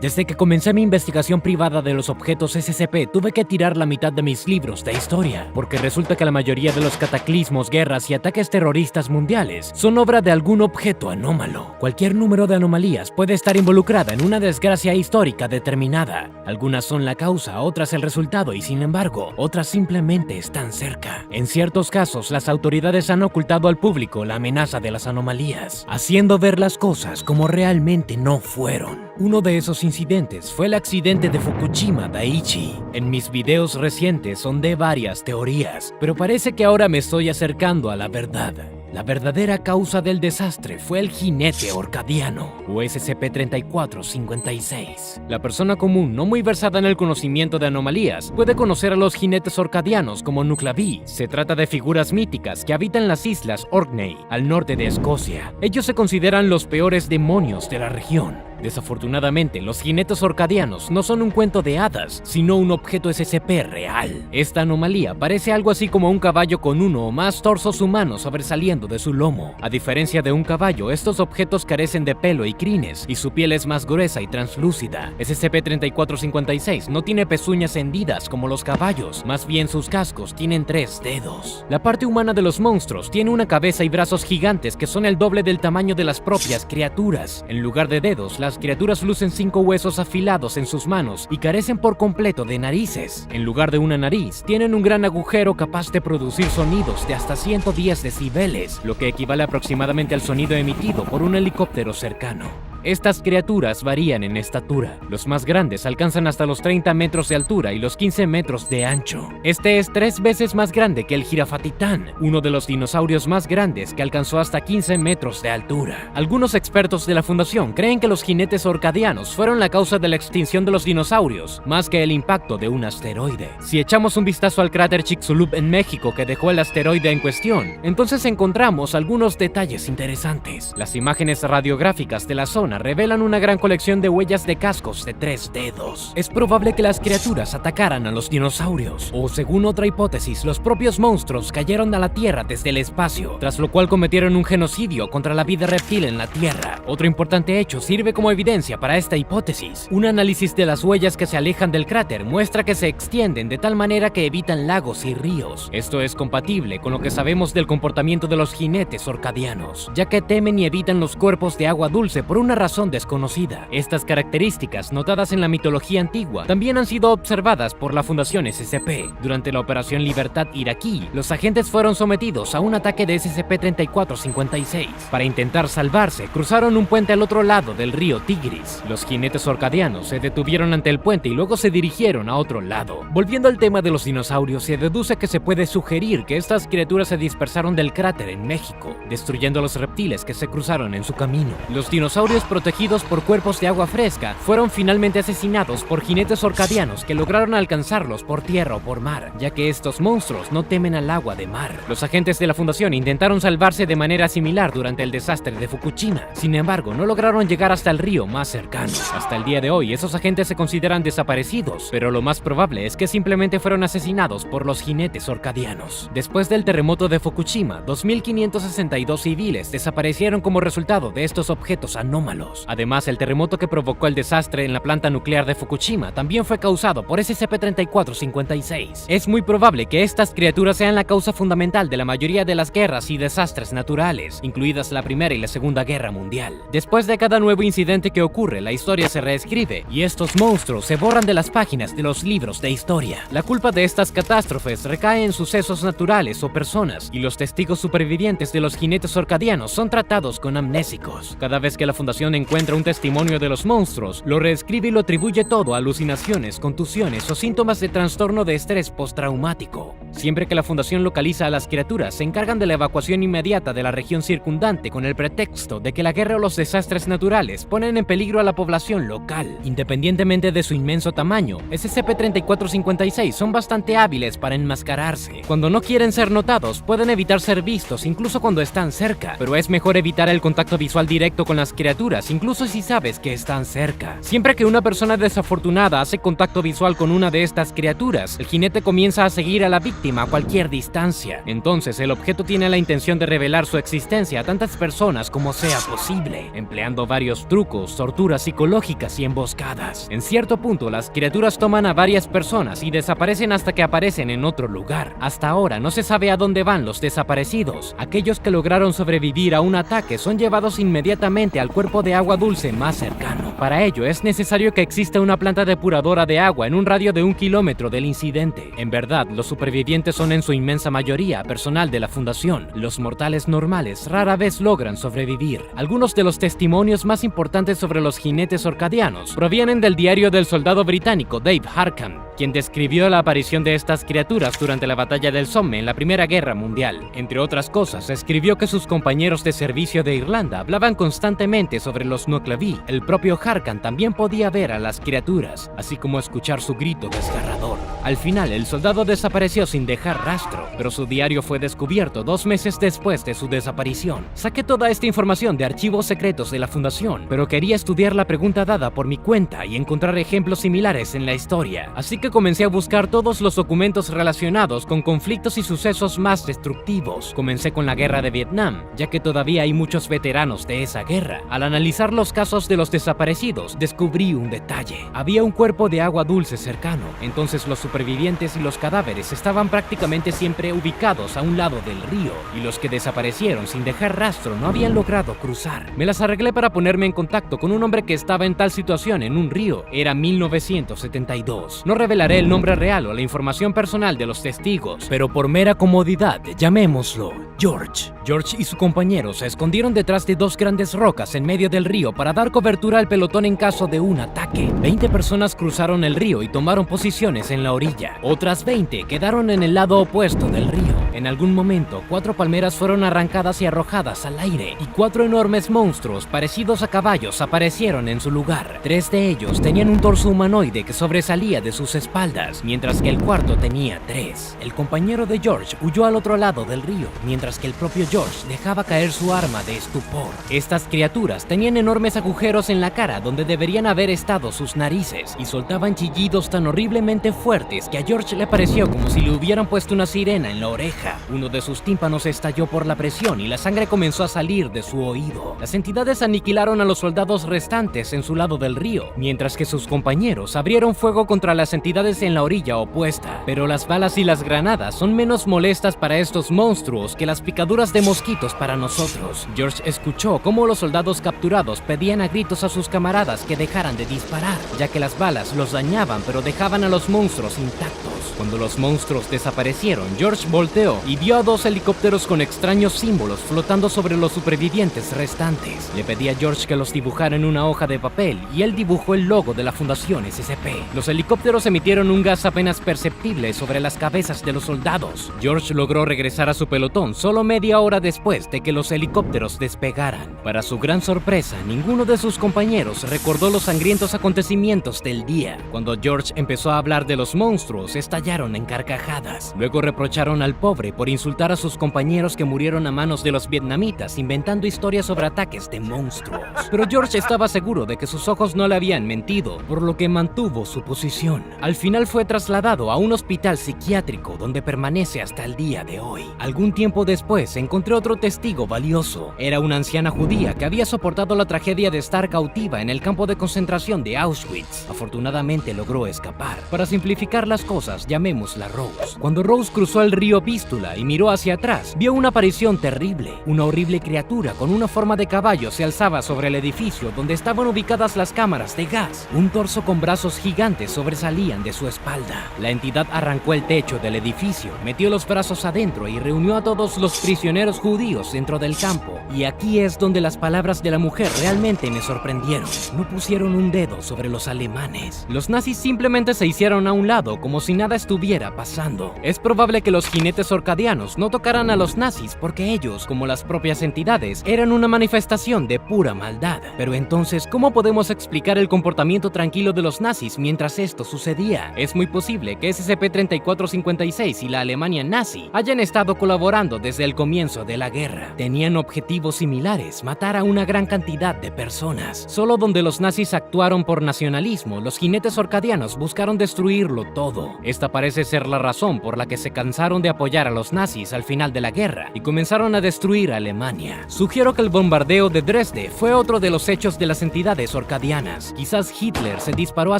Desde que comencé mi investigación privada de los objetos SCP, tuve que tirar la mitad de mis libros de historia, porque resulta que la mayoría de los cataclismos, guerras y ataques terroristas mundiales son obra de algún objeto anómalo. Cualquier número de anomalías puede estar involucrada en una desgracia histórica determinada. Algunas son la causa, otras el resultado y, sin embargo, otras simplemente están cerca. En ciertos casos, las autoridades han ocultado al público la amenaza de las anomalías, haciendo ver las cosas como realmente no fueron. Uno de esos incidentes fue el accidente de Fukushima Daiichi. En mis videos recientes sondé varias teorías, pero parece que ahora me estoy acercando a la verdad. La verdadera causa del desastre fue el jinete orcadiano, o SCP-3456. La persona común, no muy versada en el conocimiento de anomalías, puede conocer a los jinetes orcadianos como Nuclavee. Se trata de figuras míticas que habitan las islas Orkney, al norte de Escocia. Ellos se consideran los peores demonios de la región. Desafortunadamente, los jinetes orcadianos no son un cuento de hadas, sino un objeto SCP real. Esta anomalía parece algo así como un caballo con uno o más torsos humanos sobresaliendo de su lomo. A diferencia de un caballo, estos objetos carecen de pelo y crines, y su piel es más gruesa y translúcida. SCP-3456 no tiene pezuñas hendidas como los caballos, más bien sus cascos tienen 3 dedos. La parte humana de los monstruos tiene una cabeza y brazos gigantes que son el doble del tamaño de las propias criaturas. En lugar de dedos, las criaturas lucen 5 huesos afilados en sus manos y carecen por completo de narices. En lugar de una nariz, tienen un gran agujero capaz de producir sonidos de hasta 110 decibeles, lo que equivale aproximadamente al sonido emitido por un helicóptero cercano. Estas criaturas varían en estatura. Los más grandes alcanzan hasta los 30 metros de altura y los 15 metros de ancho. Este es 3 veces más grande que el Girafatitán, uno de los dinosaurios más grandes que alcanzó hasta 15 metros de altura. Algunos expertos de la Fundación creen que los jinetes orcadianos fueron la causa de la extinción de los dinosaurios, más que el impacto de un asteroide. Si echamos un vistazo al cráter Chicxulub en México que dejó el asteroide en cuestión, entonces encontramos algunos detalles interesantes. Las imágenes radiográficas de la zona revelan una gran colección de huellas de cascos de 3 dedos. Es probable que las criaturas atacaran a los dinosaurios, o según otra hipótesis, los propios monstruos cayeron a la Tierra desde el espacio, tras lo cual cometieron un genocidio contra la vida reptil en la Tierra. Otro importante hecho sirve como evidencia para esta hipótesis. Un análisis de las huellas que se alejan del cráter muestra que se extienden de tal manera que evitan lagos y ríos. Esto es compatible con lo que sabemos del comportamiento de los jinetes orcadianos, ya que temen y evitan los cuerpos de agua dulce por una razón desconocida. Estas características, notadas en la mitología antigua, también han sido observadas por la Fundación SCP. Durante la Operación Libertad iraquí, los agentes fueron sometidos a un ataque de SCP-3456. Para intentar salvarse, cruzaron un puente al otro lado del río Tigris. Los jinetes orcadianos se detuvieron ante el puente y luego se dirigieron a otro lado. Volviendo al tema de los dinosaurios, se deduce que se puede sugerir que estas criaturas se dispersaron del cráter en México, destruyendo a los reptiles que se cruzaron en su camino. Los dinosaurios protegidos por cuerpos de agua fresca fueron finalmente asesinados por jinetes orcadianos que lograron alcanzarlos por tierra o por mar, ya que estos monstruos no temen al agua de mar. Los agentes de la Fundación intentaron salvarse de manera similar durante el desastre de Fukushima. Sin embargo, no lograron llegar hasta el río más cercano. Hasta el día de hoy, esos agentes se consideran desaparecidos, pero lo más probable es que simplemente fueron asesinados por los jinetes orcadianos. Después del terremoto de Fukushima, 2.562 civiles desaparecieron como resultado de estos objetos anómalos. Además, el terremoto que provocó el desastre en la planta nuclear de Fukushima también fue causado por SCP-3456. Es muy probable que estas criaturas sean la causa fundamental de la mayoría de las guerras y desastres naturales, incluidas la Primera y la Segunda Guerra Mundial. Después de cada nuevo incidente que ocurre, la historia se reescribe y estos monstruos se borran de las páginas de los libros de historia. La culpa de estas catástrofes recae en sucesos naturales o personas, y los testigos supervivientes de los jinetes orcadianos son tratados con amnésicos. Cada vez que la Fundación encuentra un testimonio de los monstruos, lo reescribe y lo atribuye todo a alucinaciones, contusiones o síntomas de trastorno de estrés postraumático. Siempre que la Fundación localiza a las criaturas, se encargan de la evacuación inmediata de la región circundante con el pretexto de que la guerra o los desastres naturales ponen en peligro a la población local. Independientemente de su inmenso tamaño, SCP-3456 son bastante hábiles para enmascararse. Cuando no quieren ser notados, pueden evitar ser vistos incluso cuando están cerca, pero es mejor evitar el contacto visual directo con las criaturas, incluso si sabes que están cerca. Siempre que una persona desafortunada hace contacto visual con una de estas criaturas, el jinete comienza a seguir a la víctima a cualquier distancia. Entonces, el objeto tiene la intención de revelar su existencia a tantas personas como sea posible, empleando varios trucos trucos, torturas psicológicas y emboscadas. En cierto punto, las criaturas toman a varias personas y desaparecen hasta que aparecen en otro lugar. Hasta ahora no se sabe a dónde van los desaparecidos. Aquellos que lograron sobrevivir a un ataque son llevados inmediatamente al cuerpo de agua dulce más cercano. Para ello es necesario que exista una planta depuradora de agua en un radio de 1 kilómetro del incidente. En verdad, los supervivientes son en su inmensa mayoría personal de la fundación. Los mortales normales rara vez logran sobrevivir. Algunos de los testimonios más importantes sobre los jinetes orcadianos provienen del diario del soldado británico Dave Harkham, quien describió la aparición de estas criaturas durante la batalla del Somme en la Primera Guerra Mundial. Entre otras cosas, escribió que sus compañeros de servicio de Irlanda hablaban constantemente sobre los Nuclavy. El propio Harkham también podía ver a las criaturas, así como escuchar su grito desgarrador. Al final, el soldado desapareció sin dejar rastro, pero su diario fue descubierto 2 meses después de su desaparición. Saqué toda esta información de archivos secretos de la Fundación, pero quería estudiar la pregunta dada por mi cuenta y encontrar ejemplos similares en la historia. Así que comencé a buscar todos los documentos relacionados con conflictos y sucesos más destructivos. Comencé con la guerra de Vietnam, ya que todavía hay muchos veteranos de esa guerra. Al analizar los casos de los desaparecidos, descubrí un detalle. Había un cuerpo de agua dulce cercano, entonces los supervivientes y los cadáveres estaban prácticamente siempre ubicados a un lado del río, y los que desaparecieron sin dejar rastro no habían logrado cruzar. Me las arreglé para ponerme en contacto con un hombre que estaba en tal situación en un río. Era 1972. No revelaré el nombre real o la información personal de los testigos, pero por mera comodidad, llamémoslo George. George y su compañero se escondieron detrás de 2 grandes rocas en medio del río para dar cobertura al pelotón en caso de un ataque. 20 personas cruzaron el río y tomaron posiciones en la orilla. Otras 20 quedaron en el lado opuesto del río. En algún momento, 4 palmeras fueron arrancadas y arrojadas al aire, y 4 enormes monstruos parecidos a caballos aparecieron en su lugar. 3 de ellos tenían un torso humanoide que sobresalía de sus espaldas, mientras que el cuarto tenía 3. El compañero de George huyó al otro lado del río, mientras que el propio George dejaba caer su arma de estupor. Estas criaturas tenían enormes agujeros en la cara donde deberían haber estado sus narices, y soltaban chillidos tan horriblemente fuertes que a George le pareció como si le hubieran puesto una sirena en la oreja. Uno de sus tímpanos estalló por la presión y la sangre comenzó a salir de su oído. Las entidades aniquilaron a los soldados restantes en su lado del río, mientras que sus compañeros abrieron fuego contra las entidades en la orilla opuesta. Pero las balas y las granadas son menos molestas para estos monstruos que las picaduras de mosquitos para nosotros. George escuchó cómo los soldados capturados pedían a gritos a sus camaradas que dejaran de disparar, ya que las balas los dañaban pero dejaban a los monstruos intactos. Cuando los monstruos desaparecieron, George volteó y vio a 2 helicópteros con extraños símbolos flotando sobre los supervivientes restantes. Le pedí a George que los dibujara en una hoja de papel y él dibujó el logo de la Fundación SCP. Los helicópteros emitieron un gas apenas perceptible sobre las cabezas de los soldados. George logró regresar a su pelotón solo media hora después de que los helicópteros despegaran. Para su gran sorpresa, ninguno de sus compañeros recordó los sangrientos acontecimientos del día. Cuando George empezó a hablar de los monstruos, estallaron en carcajadas. Luego reprocharon al pobre por insultar a sus compañeros que murieron a manos de los vietnamitas, inventando historias sobre ataques de monstruos. Pero George estaba seguro de que sus ojos no le habían mentido, por lo que mantuvo su posición. Al final fue trasladado a un hospital psiquiátrico donde permanece hasta el día de hoy. Algún tiempo después encontré otro testigo valioso. Era una anciana judía que había soportado la tragedia de estar cautiva en el campo de concentración de Auschwitz. Afortunadamente logró escapar. Para simplificar las cosas, llamémosla Rose. Cuando Rose cruzó el río Vístula y miró hacia atrás, vio una aparición terrible. Una horrible criatura con una forma de caballo se alzaba sobre el edificio donde estaban ubicadas las cámaras de gas. Un torso con brazos gigantes sobresalían de su espalda. La entidad arrancó el techo del edificio, metió los brazos adentro y reunió a todos los prisioneros judíos dentro del campo. Y aquí es donde las palabras de la mujer realmente me sorprendieron. No pusieron un dedo sobre los alemanes. Los nazis simplemente se hicieron a un lado como si nada estuviera pasando. Es probable que los jinetes orcadianos no tocaran a los nazis porque ellos, como las propias entidades, eran una manifestación de pura maldad. Pero entonces, ¿cómo podemos explicar el comportamiento tranquilo de los nazis mientras esto sucedía? Es muy posible que SCP-3456 y la Alemania nazi hayan estado colaborando desde el comienzo de la guerra. Tenían objetivos similares, matar a una gran cantidad de personas. Solo donde los nazis actuaron por nacionalismo, los jinetes orcadianos buscaron destruirlo todo. Esta parece ser la razón por la que se cansaron de apoyar a a los nazis al final de la guerra y comenzaron a destruir a Alemania. Sugiero que el bombardeo de Dresde fue otro de los hechos de las entidades orcadianas. Quizás Hitler se disparó a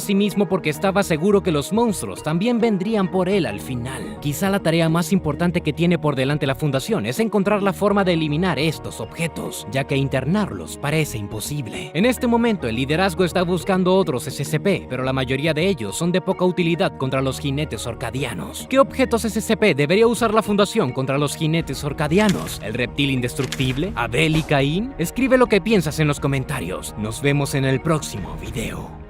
sí mismo porque estaba seguro que los monstruos también vendrían por él al final. Quizá la tarea más importante que tiene por delante la Fundación es encontrar la forma de eliminar estos objetos, ya que internarlos parece imposible. En este momento el liderazgo está buscando otros SCP, pero la mayoría de ellos son de poca utilidad contra los jinetes orcadianos. ¿Qué objetos SCP debería usar la Fundación contra los jinetes orcadianos? ¿El reptil indestructible? ¿Abel y Caín? Escribe lo que piensas en los comentarios. Nos vemos en el próximo video.